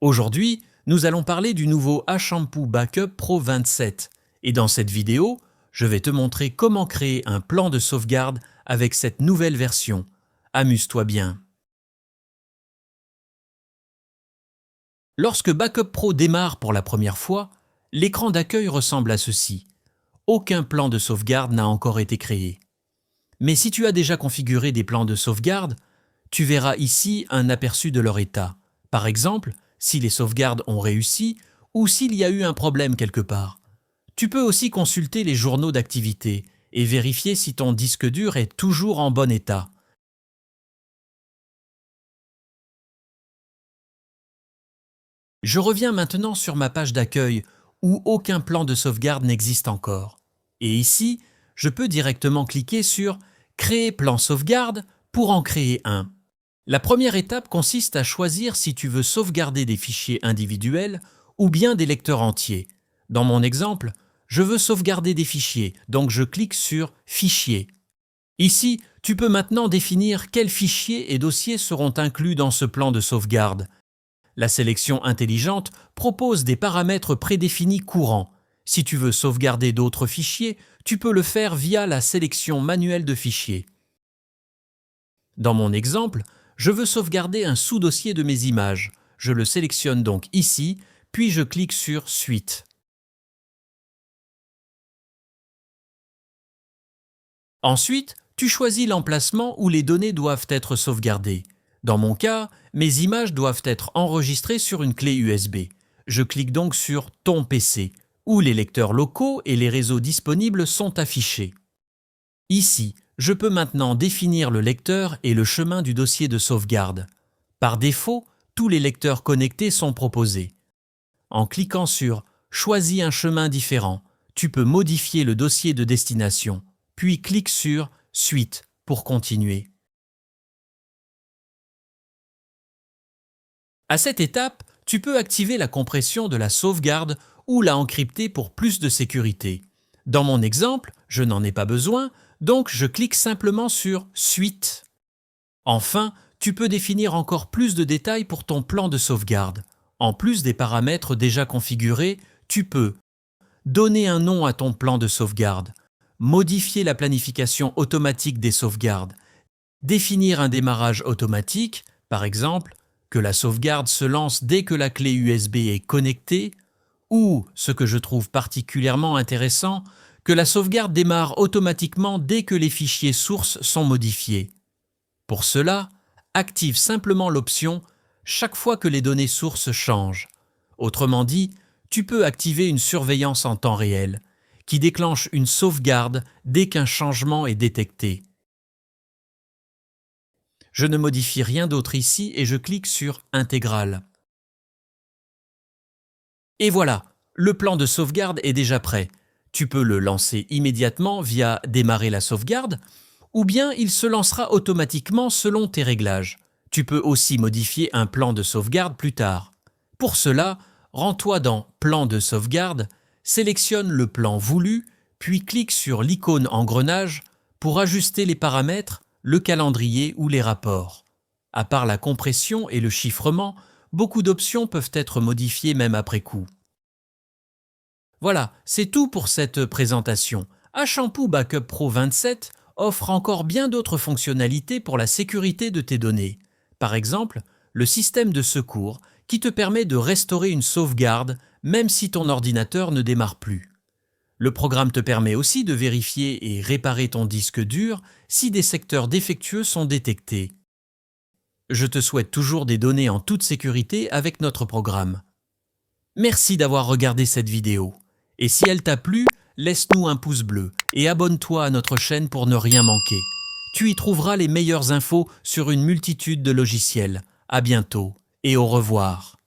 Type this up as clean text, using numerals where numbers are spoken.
Aujourd'hui, nous allons parler du nouveau Ashampoo Backup Pro 27 et dans cette vidéo, je vais te montrer comment créer un plan de sauvegarde avec cette nouvelle version. Amuse-toi bien. Lorsque Backup Pro démarre pour la première fois, l'écran d'accueil ressemble à ceci. Aucun plan de sauvegarde n'a encore été créé. Mais si tu as déjà configuré des plans de sauvegarde, tu verras ici un aperçu de leur état. Par exemple, si les sauvegardes ont réussi ou s'il y a eu un problème quelque part. Tu peux aussi consulter les journaux d'activité et vérifier si ton disque dur est toujours en bon état. Je reviens maintenant sur ma page d'accueil où aucun plan de sauvegarde n'existe encore. Et ici, je peux directement cliquer sur « Créer plan sauvegarde » pour en créer un. La première étape consiste à choisir si tu veux sauvegarder des fichiers individuels ou bien des lecteurs entiers. Dans mon exemple, je veux sauvegarder des fichiers, donc je clique sur « Fichiers ». Ici, tu peux maintenant définir quels fichiers et dossiers seront inclus dans ce plan de sauvegarde. La sélection intelligente propose des paramètres prédéfinis courants. Si tu veux sauvegarder d'autres fichiers, tu peux le faire via la sélection manuelle de fichiers. Dans mon exemple, je veux sauvegarder un sous-dossier de mes images. Je le sélectionne donc ici, puis je clique sur « Suite ». Ensuite, tu choisis l'emplacement où les données doivent être sauvegardées. Dans mon cas, mes images doivent être enregistrées sur une clé USB. Je clique donc sur « Ton PC » où les lecteurs locaux et les réseaux disponibles sont affichés. Ici, je peux maintenant définir le lecteur et le chemin du dossier de sauvegarde. Par défaut, tous les lecteurs connectés sont proposés. En cliquant sur « Choisis un chemin différent », tu peux modifier le dossier de destination, puis clique sur « Suite » pour continuer. À cette étape, tu peux activer la compression de la sauvegarde ou la encrypter pour plus de sécurité. Dans mon exemple, je n'en ai pas besoin, donc je clique simplement sur « Suite ». Enfin, tu peux définir encore plus de détails pour ton plan de sauvegarde. En plus des paramètres déjà configurés, tu peux donner un nom à ton plan de sauvegarde, modifier la planification automatique des sauvegardes, définir un démarrage automatique, par exemple, que la sauvegarde se lance dès que la clé USB est connectée, ou, ce que je trouve particulièrement intéressant, que la sauvegarde démarre automatiquement dès que les fichiers sources sont modifiés. Pour cela, active simplement l'option « Chaque fois que les données sources changent ». Autrement dit, tu peux activer une surveillance en temps réel, qui déclenche une sauvegarde dès qu'un changement est détecté. Je ne modifie rien d'autre ici et je clique sur « Intégral ». Et voilà, le plan de sauvegarde est déjà prêt. Tu peux le lancer immédiatement via « Démarrer la sauvegarde » ou bien il se lancera automatiquement selon tes réglages. Tu peux aussi modifier un plan de sauvegarde plus tard. Pour cela, rends-toi dans « Plan de sauvegarde », sélectionne le plan voulu, puis clique sur l'icône engrenage pour ajuster les paramètres, le calendrier ou les rapports. À part la compression et le chiffrement, beaucoup d'options peuvent être modifiées même après coup. Voilà, c'est tout pour cette présentation. Ashampoo Backup Pro 27 offre encore bien d'autres fonctionnalités pour la sécurité de tes données. Par exemple, le système de secours qui te permet de restaurer une sauvegarde même si ton ordinateur ne démarre plus. Le programme te permet aussi de vérifier et réparer ton disque dur si des secteurs défectueux sont détectés. Je te souhaite toujours des données en toute sécurité avec notre programme. Merci d'avoir regardé cette vidéo. Et si elle t'a plu, laisse-nous un pouce bleu et abonne-toi à notre chaîne pour ne rien manquer. Tu y trouveras les meilleures infos sur une multitude de logiciels. À bientôt et au revoir.